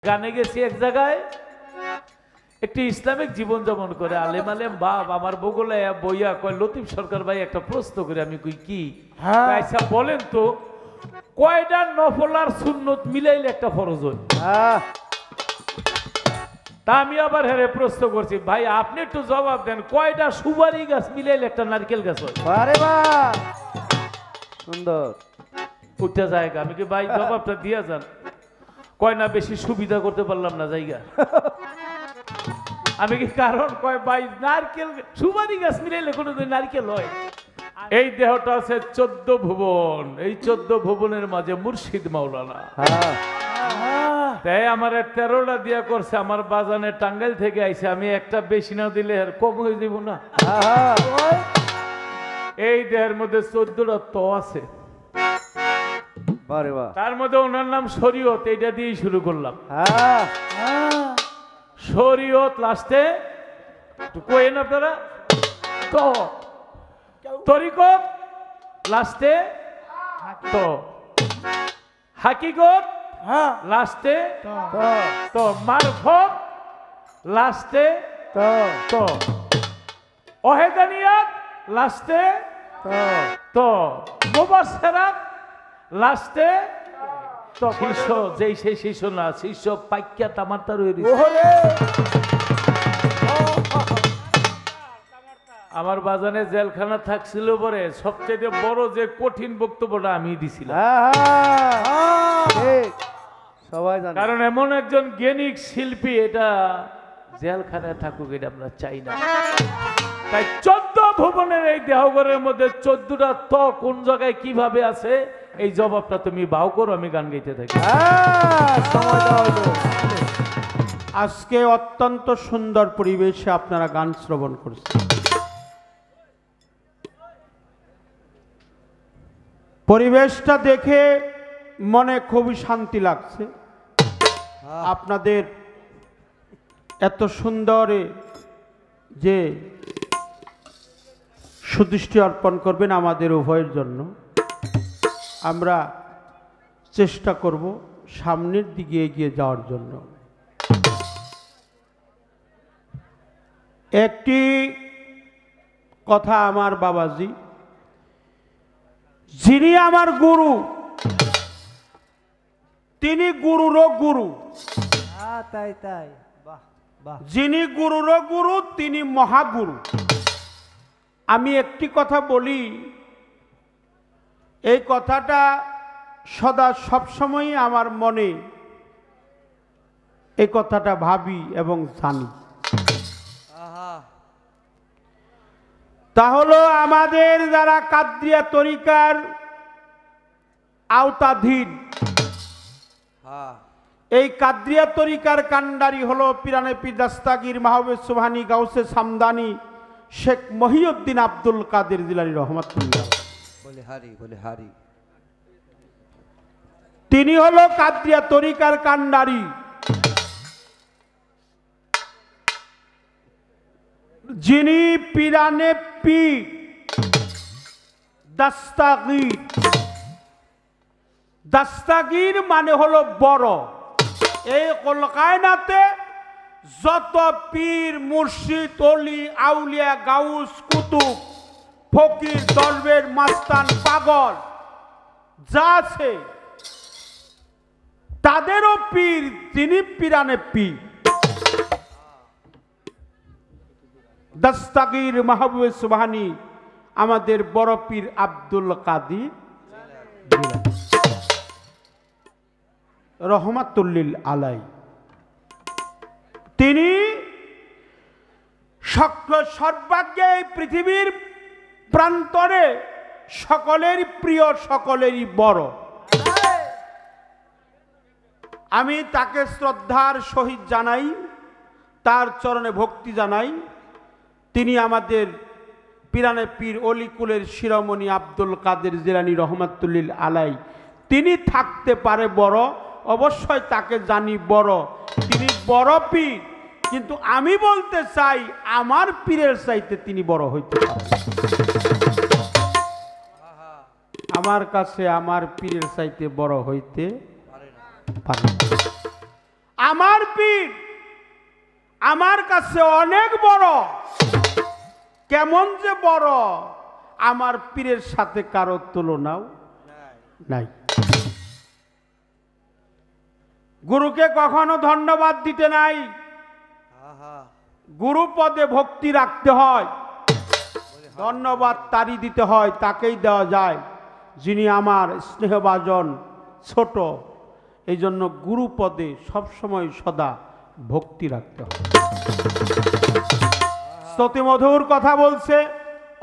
গানে গেছি এক জায়গায়, একটি ইসলামিক জীবন যাপন করে আলেম আলেম বাপ আমার বগলে বইয়া কয় লতিফ সরকার ভাই একটা প্রশ্ন করে। আমি কই কি? আচ্ছা বলেন তো কয়টা নফল আর সুন্নত মিলাইলে একটা ফরজ হয়? তা আমি আবার হেরে প্রশ্ন করছি, ভাই আপনি একটু জবাব দেন, কয়টা সুপারি গাছ মিলাইলে একটা নারকেল গাছ হয়? আরে বাহ সুন্দর উঠতে জায়গা। আমি কি ভাই জবাবটা দিয়া যান, কয় না বেশি সুবিধা করতে পারলাম না জায়গা। আমি কি কারণ কয় ভাই নারকেল সুপারি গাছ মিলাইলে কোনোদিন নারকেল হয়? এই দেহটা আছে 14 ভুবন, এই 14 ভুবনের মাঝে মুর্শিদ মাওলানা। তাই আমার 13টা দিয়া করছে, আমার বাজানে টাঙ্গাইল থেকে আইছে, আমি একটা বেশি না দিলে আর কম হয়ে যাব না? এই দেহের মধ্যে 14টা তো আছে, তার মধ্যে ওনার নাম শরীয়ত, এইটা দিয়েই শুরু করলাম। শরীয়ত লাস্টে কইেন আপনারা তো, তরিকত লাস্টে তো, হাকিকত লাস্টে তো, মারফত লাস্টে তো, ওহেদানিয়াত লাস্টে তো, মুবাশশিরাত লাস্টে তো। শিষ্য যেই সেই শিষ্য না, শিষ্য পাইক্যা তামারটা রয়ে আমার বাজানে জেলখানা থাকছিল পরে সবচেয়ে বড় যে কঠিন বক্তব্যটা আমি দিছিলাম, সবাই জানে। কারণ এমন একজন জ্ঞানিক শিল্পী এটা জেলখানায় থাকুক এটা আমরা চাই না। তাই 14 ভুবনের এই দেহঘরের মধ্যে 14টা ত কোন জায়গায় কিভাবে আছে এই জবাবটা তুমি বাউ করো, আমি গান গাইতে থাকি। আজকে অত্যন্ত সুন্দর পরিবেশে আপনারা গান শ্রবণ করছেন। পরিবেশটা দেখে মনে খুবই শান্তি লাগছে। আপনাদের এত সুন্দরে যে সুদৃষ্টি অর্পণ করবেন আমাদের উভয়ের জন্য, আমরা চেষ্টা করব সামনের দিকে এগিয়ে যাওয়ার জন্য। একটি কথা আমার বাবাজি, যিনি আমার গুরু তিনি গুরুরও গুরু, তাই তাই বাহ বাহ। যিনি গুরুরও গুরু তিনি মহাগুরু। আমি একটি কথা বলি, এই কথাটা সদা সবসময় আমার মনে, এই কথাটা ভাবি এবং জানি। তা হলো আমাদের যারা কাদরিয়া তরিকার আওতাধীন, এই কাদরিয়া তরিকার কান্ডারি হলো পিরানে পীর দাস্তাগীর মাহবুব সুবহানী গাউসে সামদানি শেখ মহিউদ্দিন আব্দুল কাদের জিলানী রহমাতুল্লাহ। বলে হারি বলে হারি। তিনি হলো কাদরিয়া তরিকার কান্ডারি। যিনি পিরানে পীর দাস্তাগীর, দাস্তাগীর মানে হলো বড়। এই কলকায়নাতে যত পীর মুর্শিদ অলি আউলিয়া গাউস কুতুব ফকির দরবেশ মাস্তান পাগল যা আছে তাদেরও পীর তিনি পিরানে পীর। দাস্তাগীর মাহবুব সুবহানী আমাদের বড় পীর আব্দুল কাদের রহমাতুল্লিল আলাই। তিনি সর্বাগ্যে এই পৃথিবীর প্রান্তরে সকলের প্রিয়, সকলেরই বড়। আমি তাকে শ্রদ্ধার সহিত জানাই, তার চরণে ভক্তি জানাই। তিনি আমাদের পিরানে পীর অলিকুলের শিরোমণি আব্দুল কাদের জিলানী রহমাতুল্লিল আলাই। তিনি থাকতে পারে বড়, অবশ্যই তাকে জানি বড়, তিনি বড় পীর, কিন্তু আমি বলতে চাই আমার পীরের চাইতে তিনি বড় হইতে পারেন। আমার কাছে আমার পীরের চাইতে বড় হইতে পারে না। আমার পীর আমার কাছে অনেক বড়। কেমন যে বড়, আমার পীরের সাথে কারো তুলনাও নাই। গুরুকে কখনো ধন্যবাদ দিতে নাই, গুরু পদে ভক্তি রাখতে হয়। ধন্যবাদ তারই দিতে হয়, তাকেই দেওয়া যায় যিনি আমার স্নেহভাজন ছোট। এই জন্য গুরু পদে সবসময় সদা ভক্তি রাখতে হয়। স্তুতিমধুর কথা বলছে,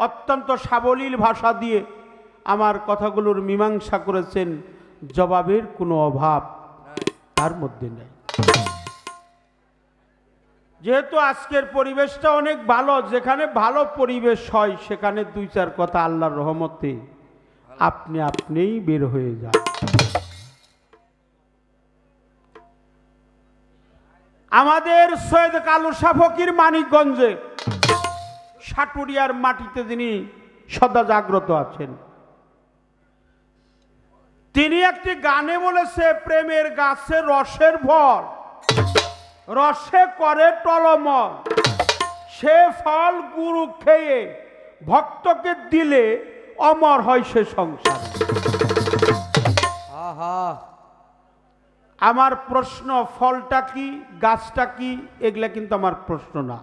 অত্যন্ত সাবলীল ভাষা দিয়ে আমার কথাগুলোর মীমাংসা করেছেন। জবাবের কোনো অভাব তার মধ্যে নেই। যেহেতু আজকের পরিবেশটা অনেক ভালো, যেখানে ভালো পরিবেশ হয় সেখানে দুই চার কথা আল্লাহর রহমতে আপনি আপনিই বের হয়ে যান। আমাদের সৈয়দ কালু শাহ ফকির মানিকগঞ্জে সাটুরিয়ার মাটিতে যিনি সদা জাগ্রত আছেন, তিনি একটি গানে বলেছে, প্রেমের গাছে রসের ভর, রসে করে টলমল, সে ফল গুরু খেয়ে ভক্তকে দিলে অমর হয় সে সংসার। আমার প্রশ্ন, ফলটা কি, গাছটা কি, এগুলা কিন্তু আমার প্রশ্ন না।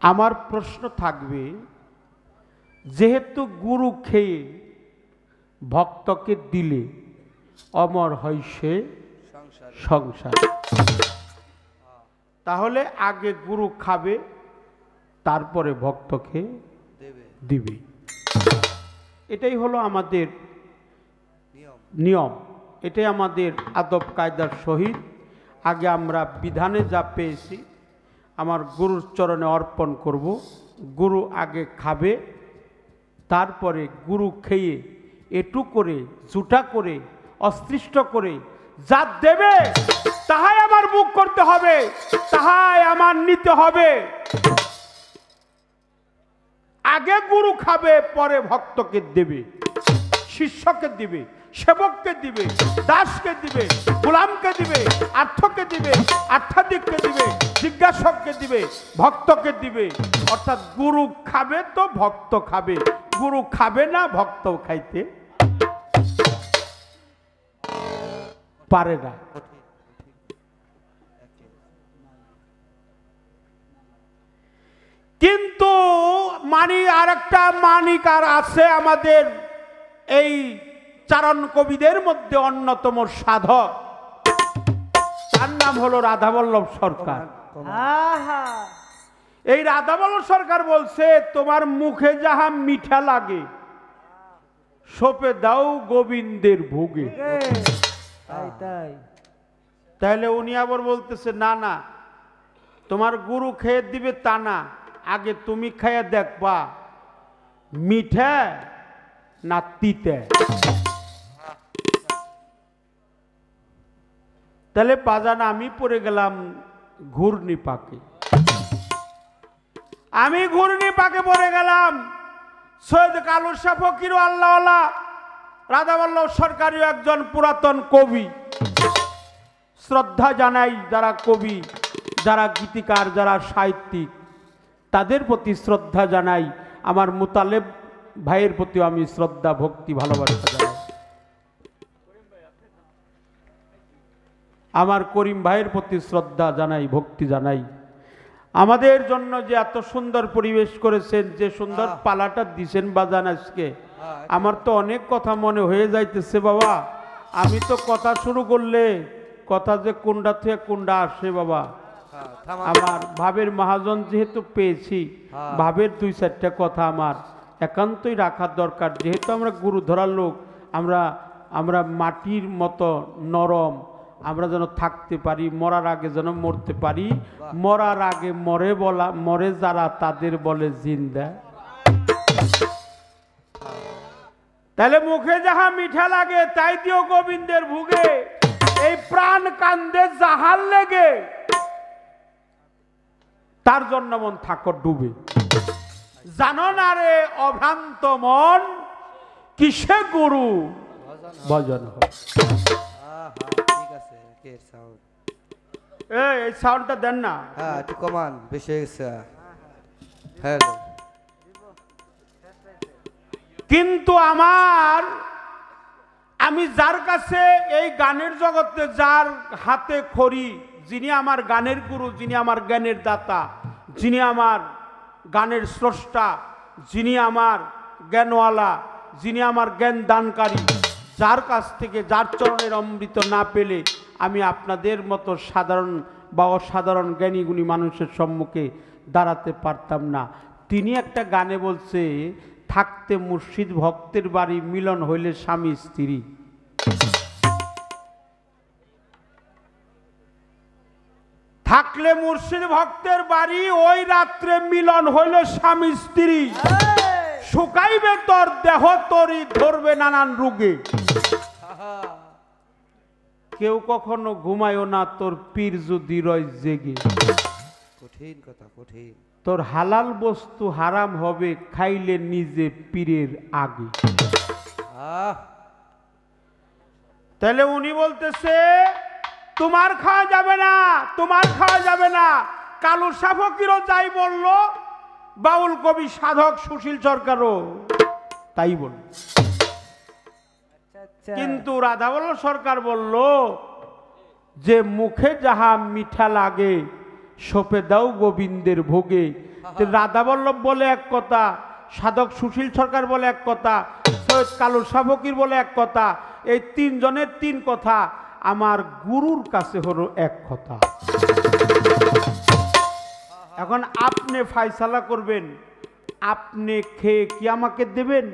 আমার প্রশ্ন থাকবে, যেহেতু গুরু খেয়ে ভক্তকে দিলে অমর হয় সে সংসার, তাহলে আগে গুরু খাবে তারপরে ভক্তকে দিবে। এটাই হলো আমাদের নিয়ম, এটাই আমাদের আদব কায়দার সহিত। আগে আমরা বিধানে যা পেয়েছি আমার গুরুর চরণে অর্পণ করব। গুরু আগে খাবে, তারপরে গুরু খেয়ে এটু করে জুটা করে অস্পৃষ্ট করে যা দেবে তাহাই আমার মুখ করতে হবে, তাহাই আমার নিতে হবে। আগে গুরু খাবে, পরে ভক্তকে দেবে, শিষ্যকে দিবে, সেবককে দিবে, দাসকে দিবে, গোলামকে দিবে, আর্থকে দিবে, আর্থাদিককে দিবে, জিজ্ঞাসককে দিবে, ভক্তকে দিবে। অর্থাৎ গুরু খাবে তো ভক্ত খাবে, গুরু খাবে না ভক্ত খাইতে পারে না। কিন্তু আর একটা মানিক আর আছে আমাদের এই চারণ কবিদের মধ্যে অন্যতম সাধক, তার নাম হলো রাধাবল্লভ সরকার। এই রাধাবল্লভ সরকার বলছে, তোমার মুখে যাহা মিঠা লাগে সোপে দাও গোবিন্দের ভোগে। তাহলে উনি আবার বলতেছে, না না, তোমার গুরু খেয়ে দিবে তা না, আগে তুমি খাইয়া দেখবা মিঠা না তিতে। তাহলে বাজান আমি পড়ে গেলাম ঘূর্ণি পাকে, আমি ঘূর্ণি পাকে পড়ে গেলাম। সৈয়দ কালু শাহ ফকির আল্লাহওয়ালা রাধাবল্লভ সরকারও একজন পুরাতন কবি। শ্রদ্ধা জানাই যারা কবি, যারা গীতিকার, যারা সাহিত্যিক, তাদের প্রতি শ্রদ্ধা জানাই। আমার মুতালেব ভাইয়ের প্রতিও আমি শ্রদ্ধা, ভক্তি, ভালোবাসা জানাই। আমার করিম ভাইয়ের প্রতি শ্রদ্ধা জানাই, ভক্তি জানাই। আমাদের জন্য যে এত সুন্দর পরিবেশ করেছেন, যে সুন্দর পালাটা দিছেন বাজান, আজকে আমার তো অনেক কথা মনে হয়ে যাইতেছে বাবা। আমি তো কথা শুরু করলে কথা যে কোনটা থেকে কোনটা আসে বাবা। আমার ভাবের মহাজন যেহেতু পেয়েছি, ভাবের দুই চারটা কথা আমার একান্তই রাখার দরকার। যেহেতু আমরা গুরু ধরার লোক, আমরা মাটির মতো নরম, আমরা যেন থাকতে পারি, মরার আগে যেন মরতে পারি। মরার আগে মরে যারা তাদের বলে জিন্দা। তাহলে মুখে যাহা মিঠা লাগে তাই দিও গোবিন্দের ভুগে, এই প্রাণ কান্দে যাহার লেগে তার জন্য মন থাকো ডুবে। জানো না রে অভ্রান্ত মন, কিসে গুরু ভজন হয়। মাইকের সাউন্ড। এই সাউন্ডটা দেন না। হ্যাঁ একটু কমান, বেশি হয়ে গেছে। হ্যালো। কিন্তু আমি যার কাছে এই গানের জগতে, যার হাতে খড়ি, যিনি আমার গানের গুরু, যিনি আমার জ্ঞানের দাতা, যিনি আমার গানের স্রষ্টা, যিনি আমার জ্ঞানওয়ালা, যিনি আমার জ্ঞান দানকারী, যার কাছ থেকে, যার চরণের অমৃত না পেলে আমি আপনাদের মতো সাধারণ বা অসাধারণ জ্ঞানী গুণী মানুষের সম্মুখে দাঁড়াতে পারতাম না। তিনি একটা গানে বলছে, থাকতে মুর্শিদ ভক্তের বাড়ি, মিলন হইলে স্বামী স্ত্রী। থাকলে মুর্শিদ ভক্তের বাড়ি, ওই রাত্রে মিলন হইল স্বামী স্ত্রী। শুকাইবে তোর দেহ, তরি ধরবে নানান রোগে। কেউ কখনো ঘুমায়ও না তোর পীর যদি রয় জেগে। কঠিন কথা, কঠিন। তোর হালাল বস্তু হারাম হবে খাইলে নিজে পীরের আগে। তাহলে উনি বলতেছে তোমার খাওয়া যাবে না, তোমার খাওয়া যাবে না। কালু শাহ ফকিরও যাই বলল, বাউল কবি সাধক সুশীল সরকারও তাই বলল। কিন্তু রাধাবল্লভ সরকার বলল যে মুখে যাহা মিঠা লাগে সপে দাও গোবিন্দের ভোগে। রাধাবল্লভ বলে এক কথা, সাধক সুশীল সরকার বলে এক কথা, সৈয়দ কালু শাহ ফকির বলে এক কথা। এই তিনজনের তিন কথা আমার গুরুর কাছে হলো এক কথা। এখন আপনি ফায়সালা করবেন, আপনি খেয়ে কি আমাকে দেবেন,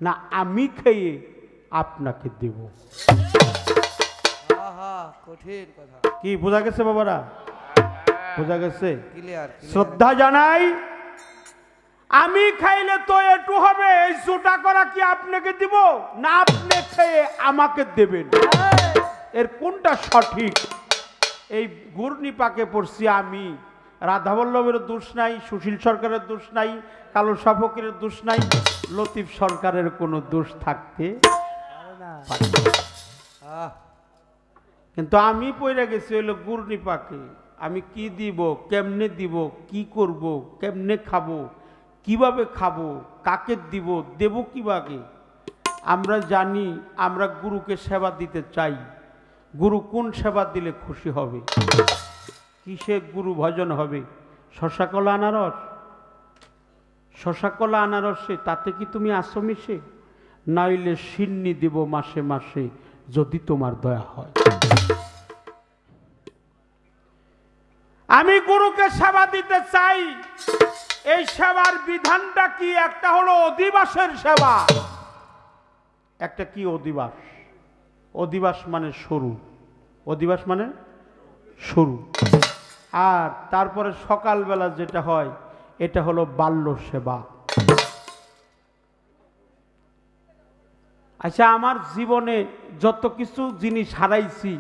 না আমি খেয়ে আপনাকে দেব। কঠিন কথা। কি বোঝা গেছে বাবারা? বোঝা গেছে? ক্লিয়ার। শ্রদ্ধা জানাই, আমি খাইলে তো একটু হবে, এই জোটা করা কি আপনাকে দিব, না আপনি খেয়ে আমাকে দেবেন? এর কোনটা সঠিক? এই ঘূর্ণিপাকে পড়ছি আমি। রাধাবল্লভের দোষ নাই, সুশীল সরকারের দোষ নাই, কালু শাহ ফকিরের দোষ নাই, লতিফ সরকারের কোনো দোষ থাকতে পারে না। কিন্তু আমি পড়ে গেছি হইলো ঘূর্ণিপাকে। আমি কি দিব, কেমনে দিব, কি করব, কেমনে খাবো, কিভাবে খাবো, কাকে দিব, দেব কিভাবে? আমরা জানি আমরা গুরুকে সেবা দিতে চাই। গুরু কোন সেবা দিলে খুশি হবে? কিসে গুরু ভজন হবে? শশাকলা আনারস, শশাকলা আনারসে তাতে কি তুমি আসো মিশে? নাইলে সিন্নি দিব মাসে মাসে যদি তোমার দয়া হয়। আমি গুরুকে সেবা দিতে চাই। এই সেবার বিধানটা কি? একটা হলো অধিবাসের সেবা, একটা কি অধিবাস। অধিবাস মানে শুরু, অধিবাস মানে শুরু। আর তারপরে সকালবেলা যেটা হয় এটা হলো বাল্য সেবা। আচ্ছা, আমার জীবনে যত কিছু জিনিস হারাইছি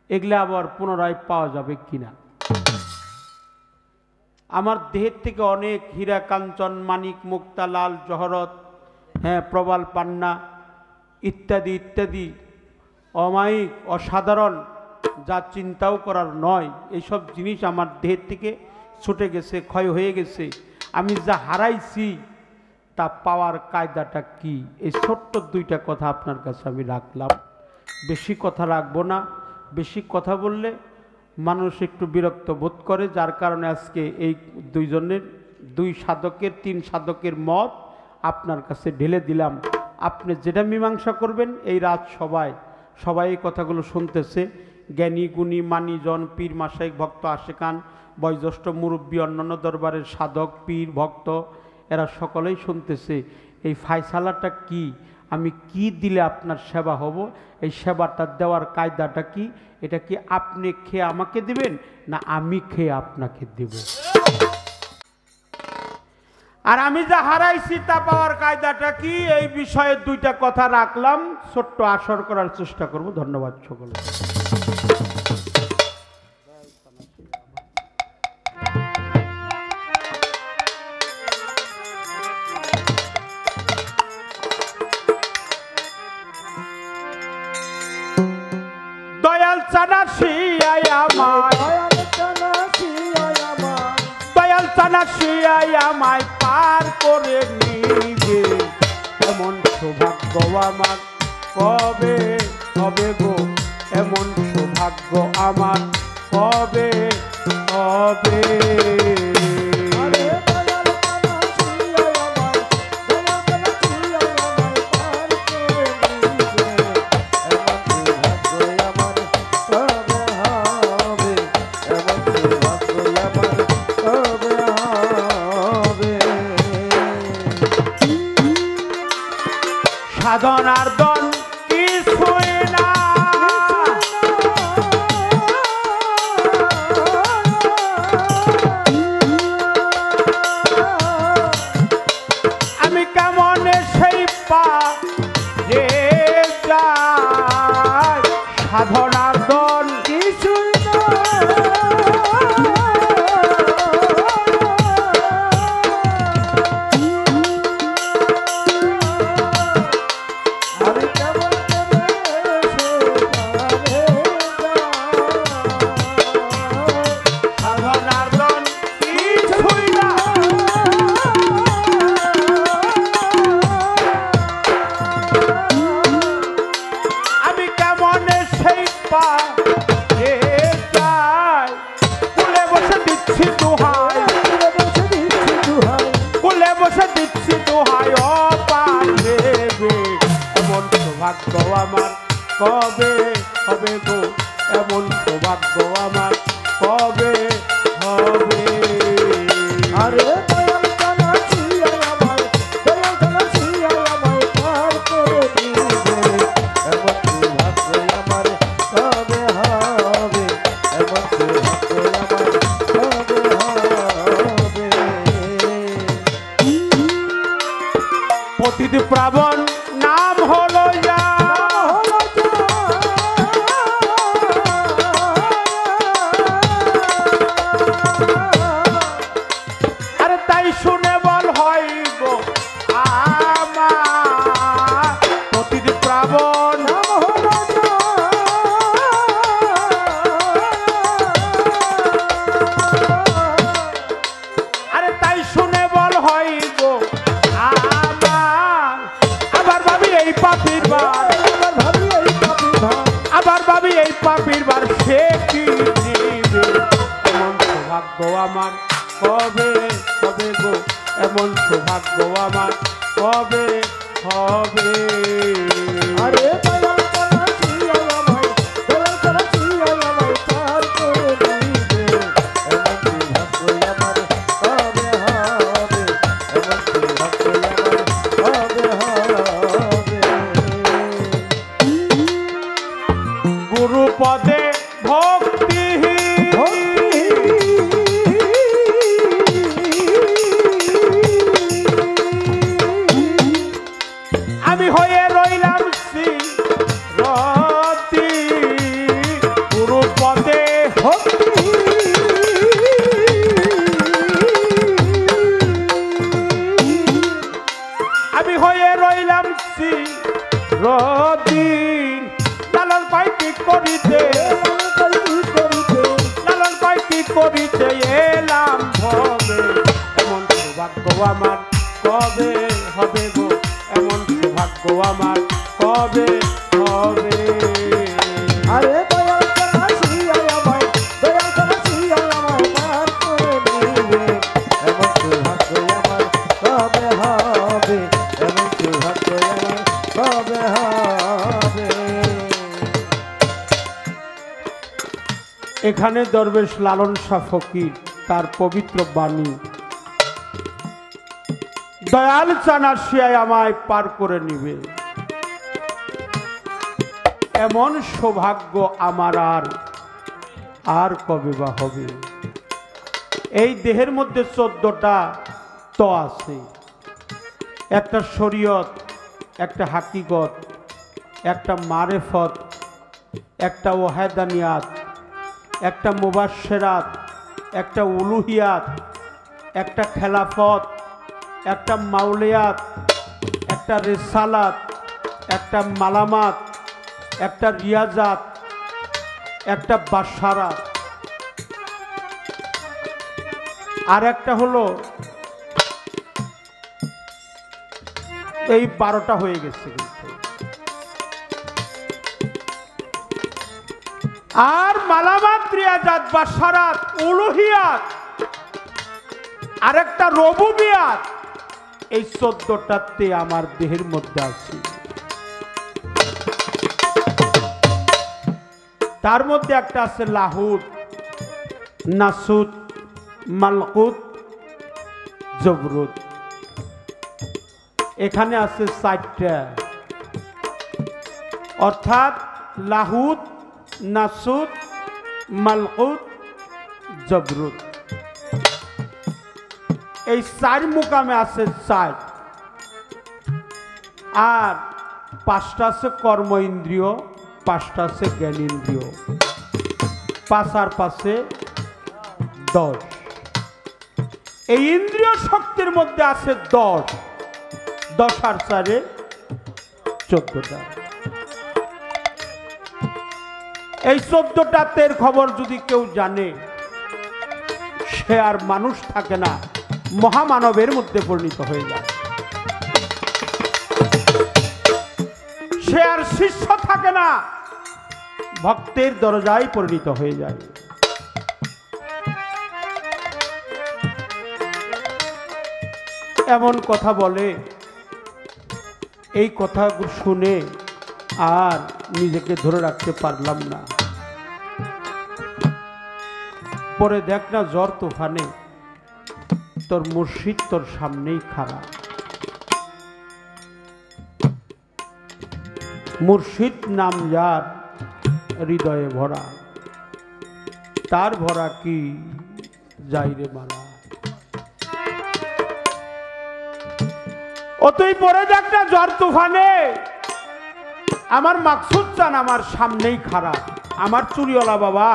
এগুলা আবার পুনরায় পাওয়া যাবে কিনা? আমার দেহের থেকে অনেক হীরা কাঞ্চন মানিক মুক্তা লাল জহরত, হ্যাঁ প্রবাল পান্না ইত্যাদি ইত্যাদি অমায়িক অসাধারণ, যা চিন্তাও করার নয়, এইসব জিনিস আমার দেহের থেকে ছুটে গেছে, ক্ষয় হয়ে গেছে। আমি যা হারাইছি তা পাওয়ার কায়দাটা কি? এই ছোট্ট দুইটা কথা আপনার কাছে আমি রাখলাম। বেশি কথা রাখবো না। বেশি কথা বললে মানুষ একটু বিরক্ত বোধ করে, যার কারণে আজকে এই দুইজনের, দুই সাধকের, তিন সাধকের মত আপনার কাছে ঢেলে দিলাম। আপনি যেটা মীমাংসা করবেন, এই রাত সবাই এই কথাগুলো শুনতেছে। জ্ঞানী গুণী মানিজন, পীর মাসাইক, ভক্ত আশেকান, বয়োজ্যেষ্ঠ মুরব্বী, অন্যান্য দরবারের সাধক, পীর, ভক্ত, এরা সকলেই শুনতেছে। এই ফায়সালাটা কি? আমি কি দিলে আপনার সেবা হব? এই সেবাটা দেওয়ার কায়দাটা কি? এটা কি আপনি খেয়ে আমাকে দিবেন, না আমি খেয়ে আপনাকে দেব? আর আমি যা হারাইছি তা পাওয়ার কায়দাটা কি? এই বিষয়ে দুইটা কথা রাখলাম, ছোট্ট আসর করার চেষ্টা করব। ধন্যবাদ সকলে। দয়াল শিয়াই আমায় দয়াল চানা শিয়াই আমায় পার করে নিবে এমন সৌভাগ্য আমার কবে হবে গো এমন সৌভাগ্য আমার কবে হবে সাধনার দন কিছুই না আমি কেমন সেই পা যে যাই সাধনার দন কিছুই না সৌভাগ্য আমার কবে হবে গো এমন সৌভাগ্য আমার কবে হবে আরে দয়াল জানা শিয়াই আমায় দয়াল জানা শিয়াই আমায় পার করে দিবে এমন সৌভাগ্য আমার কবে হবে এমন সৌভাগ্য আমার কবে হবে পতিত প্রাবণ নাম হলো আরে তাই শুনে বল হয় গো আমার পতিত প্রাবণ নাম হলো আরে তাই শুনে বল হয় গো আবার ভাবি এই পাপির বার আবার ভাবি এই পাপির বার সে কি দিবে এমন সৌভাগ্য আমার কবে হবে গো এমন সৌভাগ্য আমার কবে হবে আরে দয়াল জানা শিয়াই আমায় দয়াল জানা শিয়াই আমায় পার করে দিবে এমন সৌভাগ্য আমার কবে হবে এমন সৌভাগ্য আমার কবে হবে গুরু পদে ভক্তি আমি হয়ে রইলাম রতি গুরু পদে ভক্তি আমি হয়ে রইলাম রতি লালন পাইতি করিতে লালন পাইতি করিতে এলাম ভবে এমন সৌভাগ্য আমার কবে হবে গো এমন সৌভাগ্য আমার কবে হবে আরে দয়াল জানা শিয়াই আমায় দয়াল জানা শিয়াই আমায় পার করে দিবে এমন সৌভাগ্য আমার কবে হবে এমন সৌভাগ্য আমার কবে হবে এখানে দরবেশ লালন শাহ ফকির তার পবিত্র বাণী দয়াল চানা শিয়াই আমায় পার করে নিবে এমন সৌভাগ্য আমার আর কবে বা হবে এই দেহের মধ্যে 14টা ত আছে একটা শরীয়ত একটা হাকিকত একটা মারেফত একটা ওয়াহেদানিয়াত একটা মুবাশশিরাত একটা উলুহিয়াত একটা খেলাফত একটা মাউলিয়াত একটা রিসালাত একটা মালামাত একটা রিয়াজাত একটা বাসারাত, আর একটা হলো এই 12টা হয়ে গেছে কিন্তু। আর মালামাত রিয়াজাত বাসারাত উলুহিয়াত আর একটা রবুবিয়াত, এই 14টাতে আমার দেহের মধ্যে আছে। তার মধ্যে একটা আছে লাহুত, নাসুত, মালকুত, জবরুত। এখানে আছে 4টা, অর্থাৎ লাহুত, নাসুত, মালকুত, জবরুত। এই 4 মুকামে আছে 4, আর 5টা আছে কর্ম ইন্দ্রিয়, 5টা আছে জ্ঞান ইন্দ্রিয়, 5 আর 5 10। এই ইন্দ্রিয় শক্তির মধ্যে আছে 10, 10 আর 4 14টা। এই 14টাতের খবর যদি কেউ জানে, সে আর মানুষ থাকে না, মহামানবের মধ্যে পরিণত হয়ে যায়। সে আর শিষ্য থাকে না, ভক্তের দরজায় পরিণত হয়ে যায়। এমন কথা বলে, এই কথা শুনে আর নিজেকে ধরে রাখতে পারলাম না। পরে দেখ না, ঝড় তুফানে তোর মুর্শিদ তোর সামনেই খাড়া। মুর্শিদ নাম যার হৃদয়ে ভরা, তার ভরা কি যাইরে মালা। অতই পরে দেখ না, ঝড় তুফানে আমার মাকসুদ চান আমার সামনেই খাড়া, আমার চুরিওয়ালা বাবা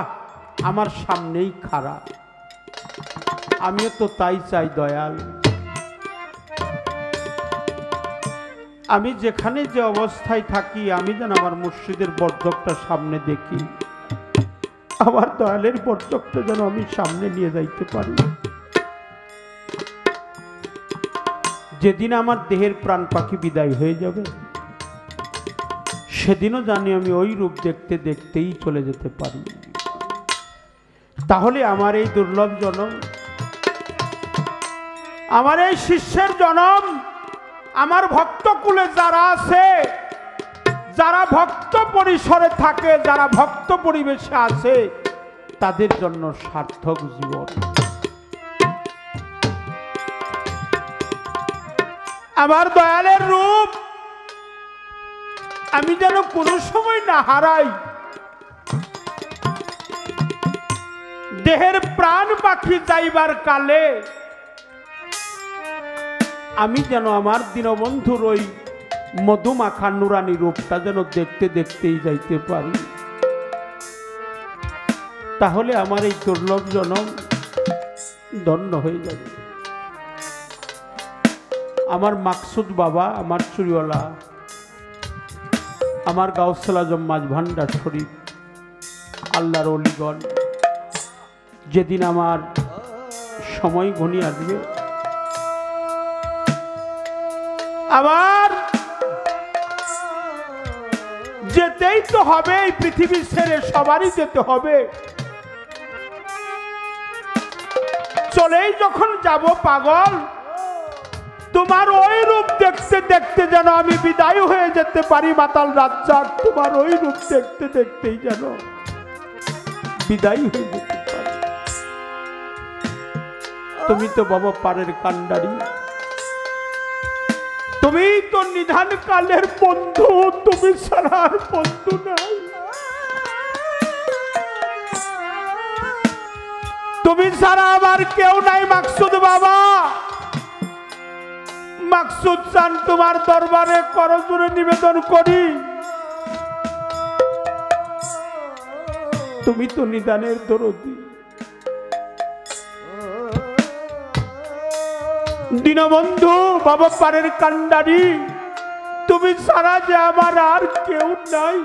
আমার সামনেই খাড়া। আমিও তো তাই চাই দয়াল। আমি যেখানে যে অবস্থায় থাকি, আমি যেন আমার মুর্শিদের বর্জকটা সামনে দেখি, আমার দয়ালের বর্জকটা যেন আমি সামনে নিয়ে যাইতে পারি। যেদিন আমার দেহের প্রাণ পাখি বিদায় হয়ে যাবে, সেদিনও জানি আমি ওই রূপ দেখতে দেখতেই চলে যেতে পারি। তাহলে আমার এই দুর্লভ জনম, আমার এই শিষ্যের জনম, আমার ভক্তকুলে যারা আছে, যারা ভক্ত পরিসরে থাকে, যারা ভক্ত পরিবেশে আছে, তাদের জন্য সার্থক জীবন। আমার দয়ালের রূপ আমি যেন কোনো সময় না হারাই। দেহের প্রাণ পাখি যাইবার কালে আমি যেন আমার দীনবন্ধুর ওই মধুমাখা নুরানি রূপটা যেন দেখতে দেখতেই যাইতে পারি। তাহলে আমার এই দুর্লভ জনম ধন্য হয়ে যাবে। আমার মাকসুদ বাবা, আমার চুরিওয়ালা, আমার গাউসুল আজম মাঝ ভান্ডার শরীফ, আল্লাহর অলিগণ, যেদিন আমার সময় ঘনিয়ে আসবে, আবার যেতেই তো হবে, এই পৃথিবী ছেড়ে সবারই যেতে হবে। চলেই যখন যাব পাগল, তোমার ওই রূপ দেখতে দেখতে যেন আমি বিদায় হয়ে যেতে পারি মাতাল রাজ্জাক। তোমার ওই রূপ দেখতে দেখতেই যেন বিদায় হয়ে যেতে পারি। তুমি তো বাবা পারের কান্ডারি, তুমি তো নিধান কালের বন্ধু, তুমি ছাড়া আর বন্ধু নাই। তুমি ছাড়া আমার কেউ নাই মাকসুদ বাবা। মাকসুদ চান তোমার দরবারে করজোড়ে নিবেদন করি, তুমি তো নিদানের দরদি। দীনবন্ধু বাবা পারের কান্ডারি, তুমি ছাড়া যে আমার আর কেউ নাই।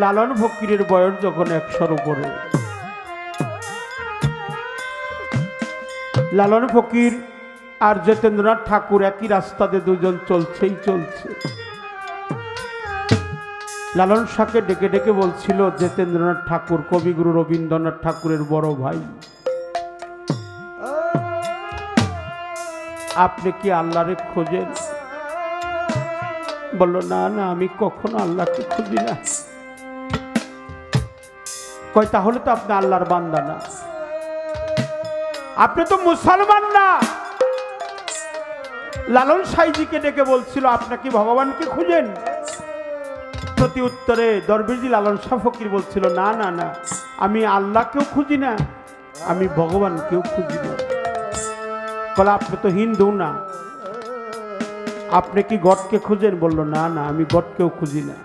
লালন ফকিরের বয়স যখন 100-র উপরে, লালন ফকির আর জিতেন্দ্রনাথ ঠাকুর একই রাস্তাতে দুজন চলছেই চলছে। লালন শাহকে ডেকে ডেকে বলছিল জিতেন্দ্রনাথ ঠাকুর, কবিগুরু রবীন্দ্রনাথ ঠাকুরের বড় ভাই, আপনি কি আল্লাহরে খোঁজেন? বলল, না না, আমি কখনো আল্লাহকে খুঁজি না। কয়, তাহলে তো আপনি আল্লাহর বান্দা না, আপনি তো মুসলমান না। লালন সাইজিকে ডেকে বলছিল, আপনি কি ভগবানকে খুঁজেন? প্রতি উত্তরে দরবেশজি লালন শাহ ফকির বলছিল, না না না, আমি আল্লাহকেও খুঁজি না, আমি ভগবানকেও খুঁজি না। বলে, আপনি তো হিন্দু না, আপনি কি গডকে খুঁজেন? বলল, না না, আমি গডকেও খুঁজি না।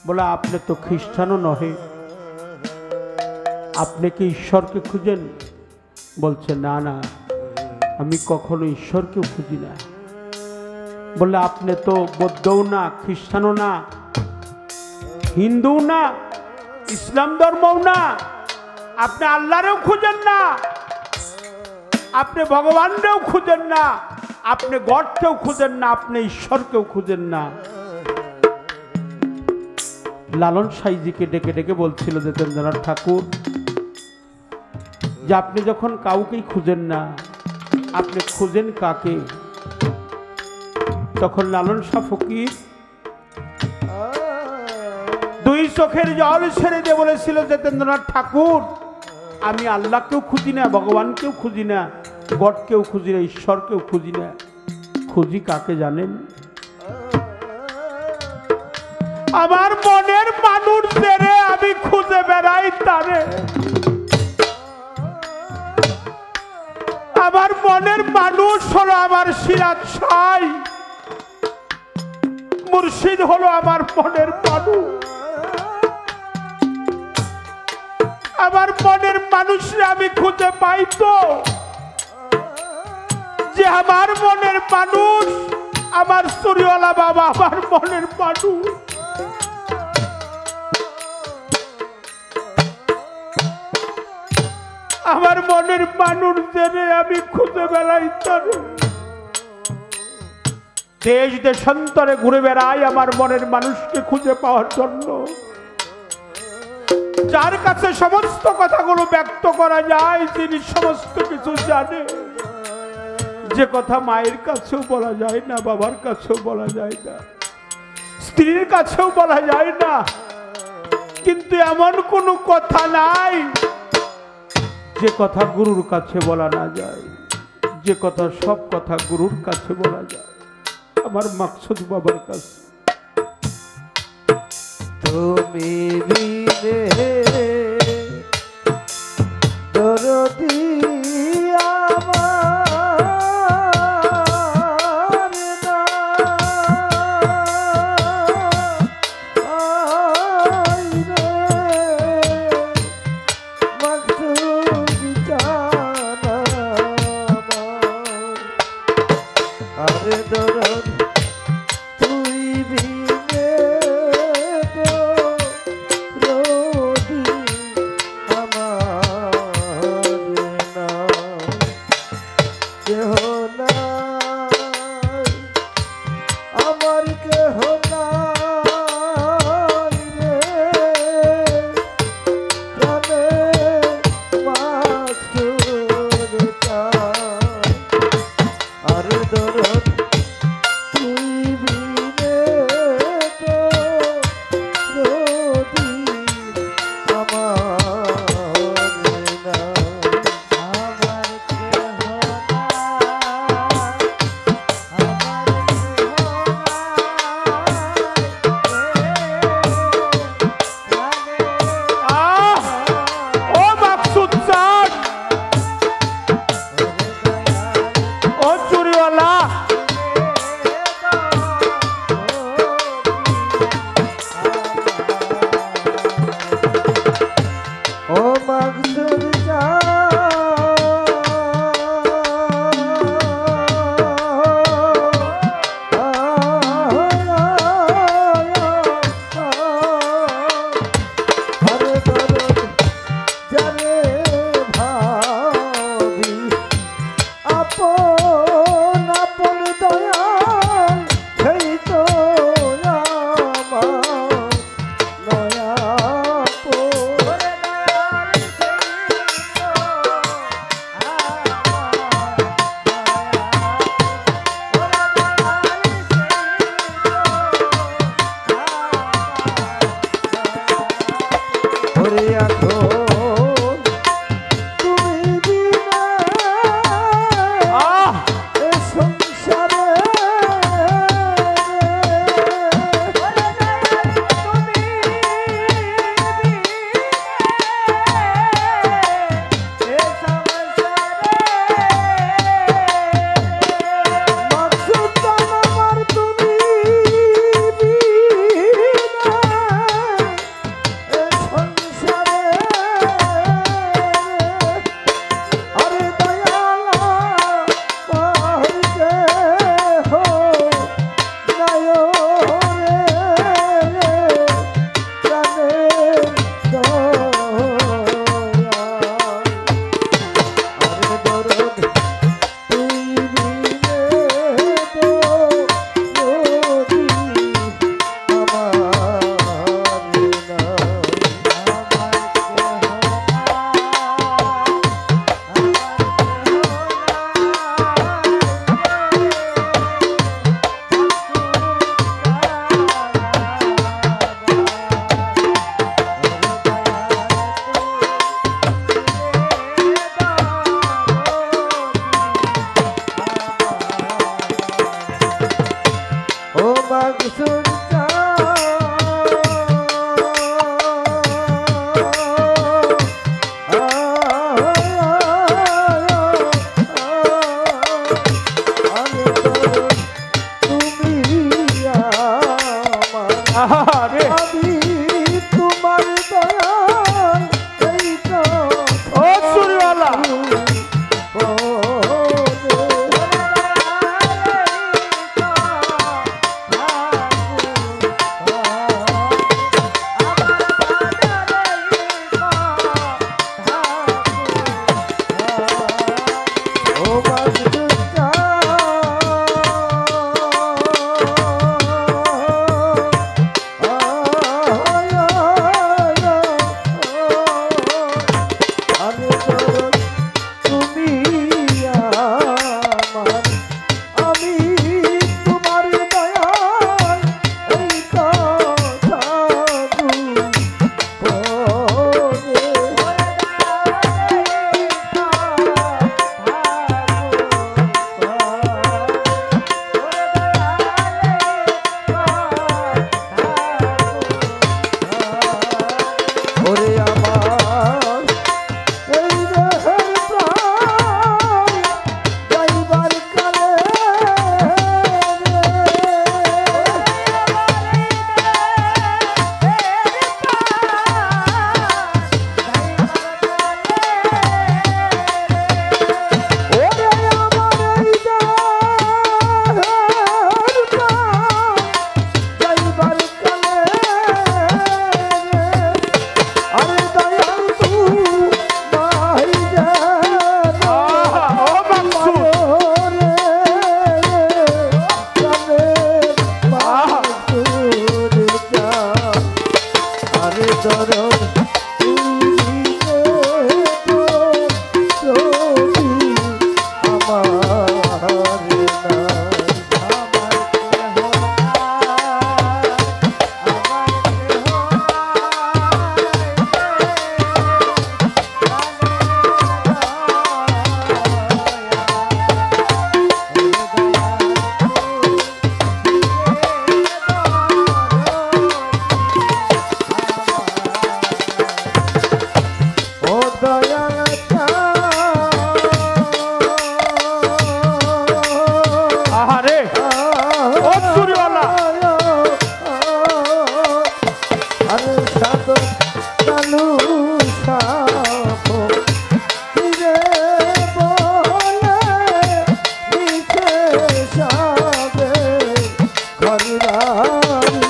বলে, আপনি তো খ্রিস্টানও নহে, আপনি কি ঈশ্বরকে খুঁজেন? বলছে, না না, আমি কখনো ঈশ্বরকেও খুঁজি না। বলে, আপনি তো বৌদ্ধও না, খ্রিস্টানও না, হিন্দুও না, ইসলাম ধর্মও না, আপনি আল্লাহরেও খুঁজেন না, আপনি ভগবানকেও খুঁজেন না, আপনি গডকেও খুঁজেন না, আপনি ঈশ্বরকেও খুঁজেন না। লালন সাইজিকে ডেকে ডেকে বলছিল জিতেন্দ্রনাথ ঠাকুর যে আপনি যখন কাউকেই খুঁজেন না, আপনি খুঁজেন কাকে? তখন লালন শাহ ফকির দুই চোখের জল ছেড়ে দিয়ে বলেছিল, জিতেন্দ্রনাথ ঠাকুর, আমি আল্লাহকেও খুঁজি না, ভগবানকেও খুঁজি না, গডকেও খুঁজি না, ঈশ্বরকেও খুঁজি না, খুঁজি কাকে জানেন? আমার মনের মানুষ ছেড়ে আমি খুঁজে বেড়াই তারে। আমার মনের মানুষ হলো আমার সিরাজ শাহ, মুর্শিদ হলো আমার মনের মানুষ। আমার মনের মানুষরে আমি খুঁজে পাই তো, যে আমার মনের মানুষ, আমার সুরিওয়ালা বাবা আমার মনের মানুষ। আমার মনের মানুষ জেনে আমি খুঁজে বেড়াই তারে। দেশ দেশান্তরে ঘুরে বেড়াই আমার মনের মানুষকে খুঁজে পাওয়ার জন্য, যার কাছে সমস্ত কথাগুলো ব্যক্ত করা যায়, যিনি সমস্ত কিছু জানে, যে কথা মায়ের কাছেও বলা যায় না, বাবার কাছেও বলা যায় না, স্ত্রীর কাছেও বলা যায় না। কিন্তু এমন কোনো কথা নাই যে কথা গুরুর কাছে বলা না যায়, যে কথা, সব কথা গুরুর কাছে বলা যায়, আমার মাকসুদ বাবার কাছে। তুমি বিনে দরদি আমার না, আই রে মাকসুদ জানা আরে দরদ তুই বিনে দরদি মাকসুদ আরে আমি তোমার দয়াল এই তো ও সুরিওয়ালা ওরে আমার এই দেহের প্রাণ যাইবার কালে ওরে আমার এই দেহের প্রাণ যাইবার কালে আরে দয়াল তুই নাই যেন ও মাকসুদ আরে দরদ ও দয়াল আরে ও সুরিওয়ালা আরে সাদ চালু সাপ ফিরে বলে নিচে সাবে ঘরবাড়ি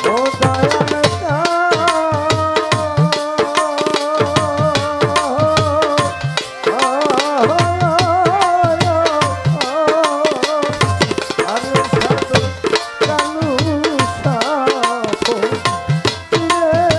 ও দয়াল আরে সাদ চালু সাপ ফিরে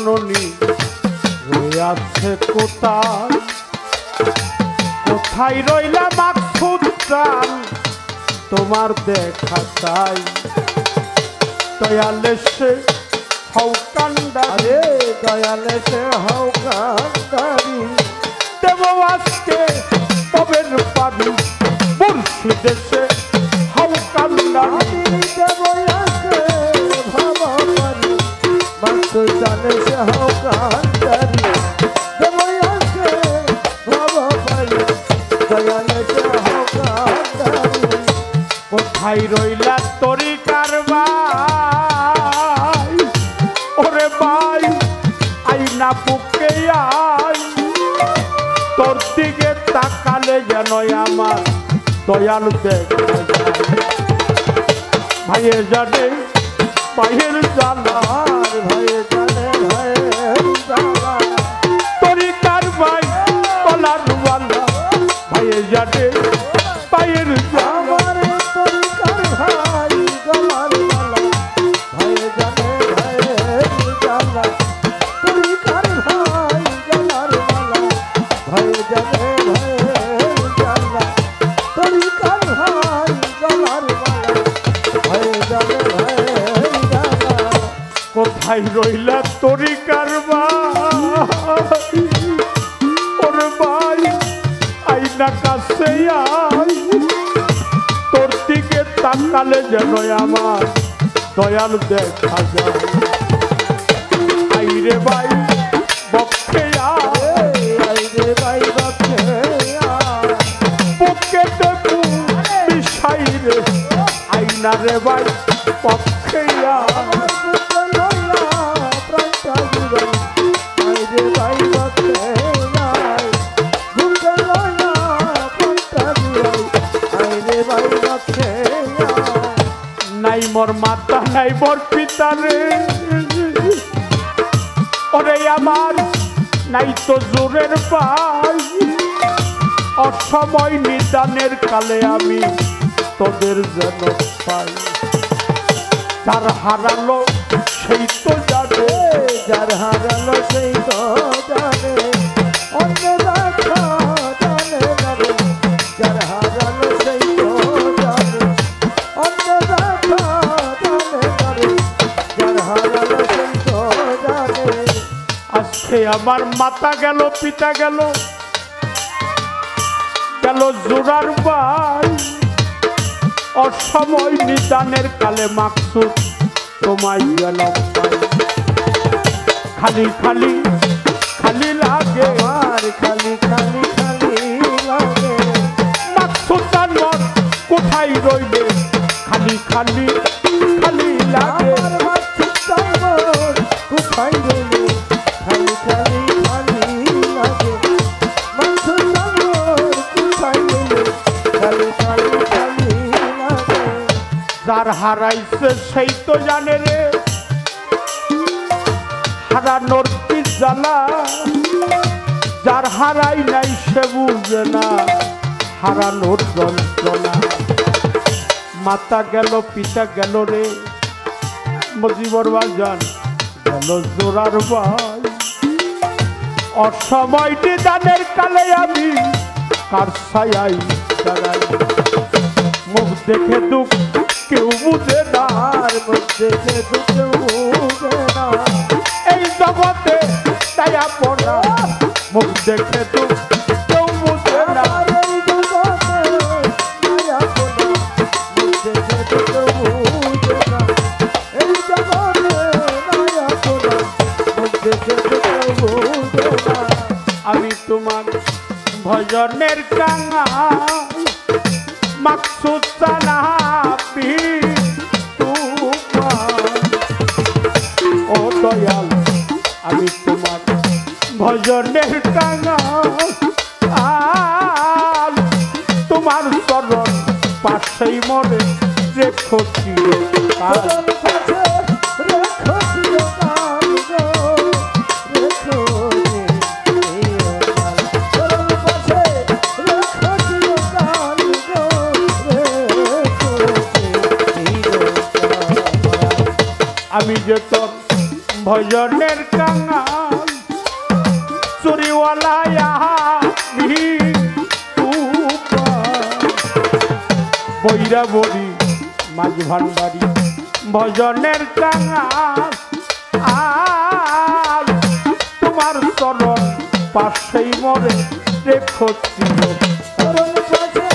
জননী রয়ে আছে কোথায় কোথায় রইলা মাকসুদ জান তোমার দেখা চাই দয়ালে সে হও কান্ডারে আরে দয়ালে সে হও কান্ডারি দেব আজকে তবের পাবি মুর্শিদে সে হও কান্ডারি আমি দেব আজকে ভাবা পারি মাকসুদ জানে সে হও কান্ডারি দেব আজকে ভাবা পারি দয়ালে সে হও কান্ডারি কোথায় রইলা তরি কারবাই ওরে ভাই আইনা বুকে আই তোর দিকে তাকালে যেন আমার দয়াল দেখা যায় ভাইয়ে জানে ভাইয়ের জানা আর ভয়ে জানে ভয়ের জ্বালা তরি কারবাই কলার ওয়ালা ভাইয়ে জানে ভাইয়ের জানা আমার তরিকার ভাই গলার মালা ভয়ে জানে ভয়ের জ্বালা তরিকার ভাই গলার মালা ভয়ে জানে ভয়ের জ্বালা তরিকার ভাই গলার মালা ভয়ে জানে ভয়ের জ্বালা কোথায় রইলা তরি কারবাই ওরে ভাই আইনা কাছে আই তোর দিকে তাকালে যেন আমার দয়াল দেখা যায় আইরে ভাই বক্ষে আয় আইরে ভাই বাপে বুকে দেবু বিষাই রে আইনা রে ভাই পক্ষে আয় আমার পুত্র লইয়া প্রাণটা জুড়াই আইরে ভাই বাপে নাই বুকে লইয়া প্রাণটা জুড়াই আইরে ভাই বাপে নাই মোর মাতা নাই মোর পিতা রে ওরে আমার নাই তো জোরের পাই অসময় নিদানের কালে আমি তোদের যেন পাই তার হারালো সেই তো জানে যার হারালো সেই তো জানে অন্য দেখা জানে না রে যার হারালো সেই তো জানে অন্য দেখা জানে না রে যার হারালো সেই তো জানে আজকে আমার মাতা গেল পিতা গেল গেল জোড়ার ভাই অসময় নিদানের কালে মাকসুদ তোমায় গেলাম পাই খালি খালি খালি লাগে আর খালি খালি খালি লাগে মাকসুদ জানর কোথায় রইলে খালি খালি খালি লাগে আমার বাচ্চাটার মন কোথায় গেলে খালি খালি খালি লাগে বাচ্চাটার মন কোথায় গেলে খালি খালি খালি লাগে যার হারাইছে সেই তো জানে রে হারানোর কি জ্বালা যার হারাই নাই সে বুঝে না হারানোর যন্ত্রণা মাতা গেল পিতা গেল রে মজিবর বাজান গেল জোড়ার ভাই অসময় নিদানের কালে আমি কার ছায়াই দাঁড়াই মুখ দেখে দুঃখ কেউ বুঝে না আর মধ্যে সে দুটো বুঝে না এই জগতে দয়া পড়া মুখ দেখে দুঃখ কেউ বুঝে না আর এই জগতে মায়া কোনা মধ্যে সে দুটো বুঝে না এই জগতে মায়া কোনা মধ্যে সে দুটো বুঝে না আমি তোমার ভজনের কাঙা মাকসুদ জানাবি তোমার ও দয়াল আমি তোমার ভজনের কাঙা আর তোমার চরণ পাশেই মরে রেখো চিরকাল। চরণ পাশে রেখো চিরকাল গো, রেখো চিরকাল। চরণ পাশে রেখো চিরকাল গো, রেখো চিরকাল। আমি যে তোর ভজনের কাঙাল চুরিওয়ালা বৈরা বড়ি মাঝ ভান্ডারি ভজনের কাঙাল আর তোমার চরণ পাশেই মরে রেখো চরণ পাশে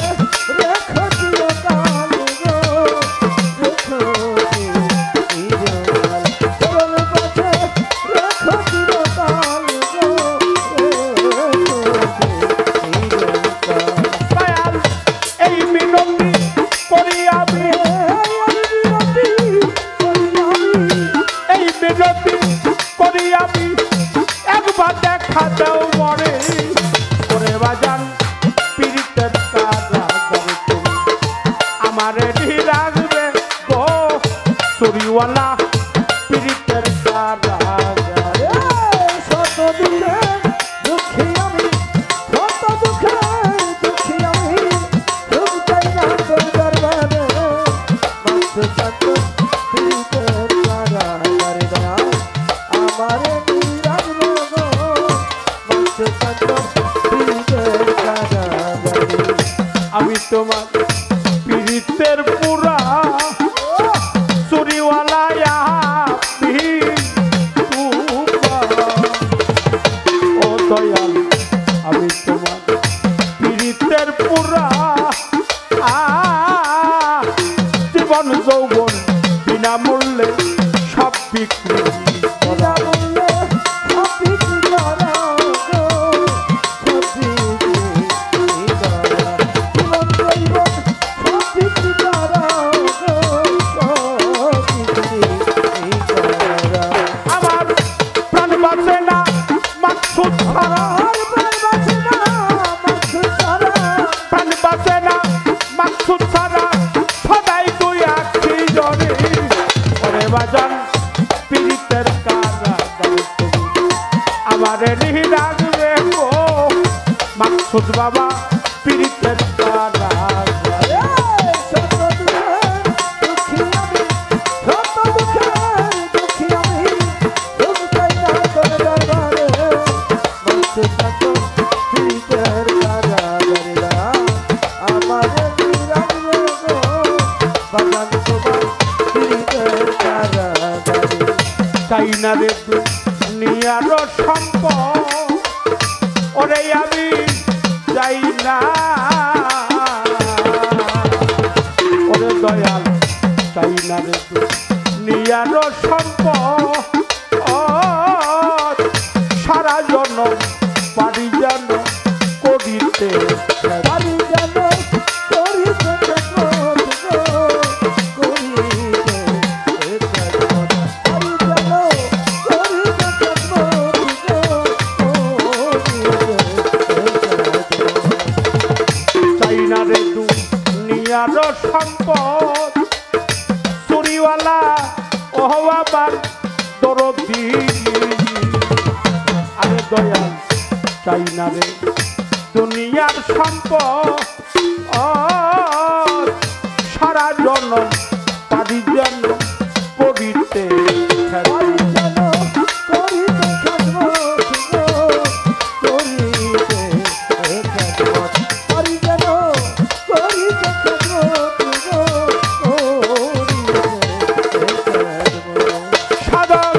রেখো চিরকাল গো, রেখো চিরকাল। চরণ পাশে রেখো চিরকাল গো, রেখো চিরকাল। দয়াল এই মিনতি করি আমি, এই মিনতি করি আমি, একবার দেখা দাও মরে করে বাজান পীড়িতের কারাগারে তুমি আমারে রাখবে গো চুরিওয়ালা পীড়িতের কারাগারে। শত দুঃখে দুঃখী আমি, শত দুঃখে দুঃখী আমি, সুখ চাই না তোর দরবারে। মাত্র শান্ত পীড়িতের কারাগারে দয়াল আমারে নিরাগবে গো, মাত্র শান্ত পীড়িতের কারাগারে। আমি তোমার পীড়িতের পুরা চুরিওয়ালা ও দয়াল আমি তোমার পীড়িতের পুরা জীবন যৌবন বিনামূল্যে সব বিক্রি করা। বিনামূল্যে সব বিক্রি করা গো, সব বিক্রি করা। জীবন জৈবন সব বিক্রি করা গো, সব বিক্রি করা। আমার প্রাণ বাঁচে না মাকসুদ ছাড়া, আর প্রাণ বাঁচে না মাকসুদ ছাড়া, প্রাণ বাঁচে না মাকসুদ ছাড়া, সদাই তুই আখি জনে ওরে বাজান পীড়িতের কারাগারে তুমি আমারে রাখবে গো মাকসুদ বাবা পীড়িতের কারাগারে। শত দুঃখে দুঃখী আমি, শত দুঃখে দুঃখী আমি, সুখ চাই না তোর দরবারে। মাত্র শান্ত পীড়িতের কারাগারে দয়াল আমারে নিরাগবে গো, বাগান তোমার পীড়িতের কারাগারে। চাই না রে দুনিয়ার সম্পদ ওরে আমি চাই না ওরে দয়াল চাই না রে দুনিয়ার সম্পদ সারা জনম পারি যেন করিতে পারি যেন করিতে খেদমত গো, করিতে খেদমত। পারি যেন করিতে খেদমত গো, করিতে খেদমত। চাই না রে দুনিয়ার সম্পদ চুরিওয়ালা ও আবার দরদি আরে দয়াল চাই না রে দুনিয়ার সম্পদ সারা জনম পারি যেন করিতে পারি যেন করিতে খেদমত গো, করিতে খেদমত। পারি যেন করিতে খেদমত গো, করিতে খেদমত। সাধক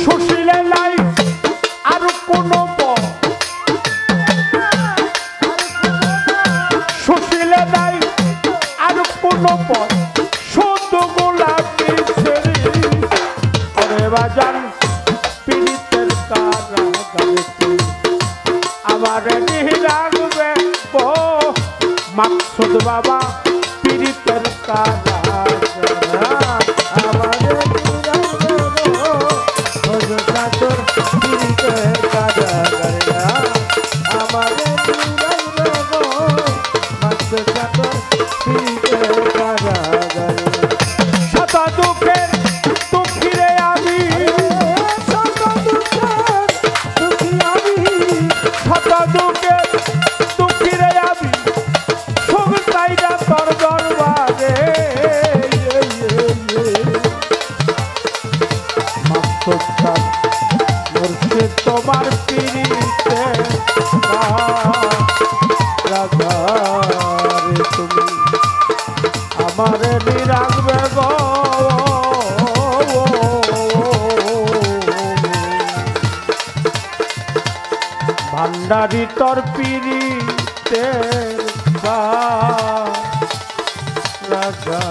সুশীলে নাই আর কোনো সুশীলে নাই আর কোনো পথ শুধু গোলাপি ছেড়ে ওরে বাজান পীড়িতের কারাগারে তুমি আমারে রাখবে গো মাকসুদ বাবা পীড়িতের কারাগারে। আমারে নিরাগবে গো, ভজ শান্তর পীড়িতের কারাগারে। আমারে নিরাগবে গো, মাত্র শান্তর পীড়িতের কারাগারে। শত দুঃখের দুঃখীরে আমি শত দুঃখের দুঃখী আমি, শত দুঃখের দুঃখীরে আমি সুখ চাই না তোর দরবারে। সে তোমার পিড়িতে রাধারে তুমি আমারে নিরাগবে গো ভান্ডারি তোর পিড়িতে রাধা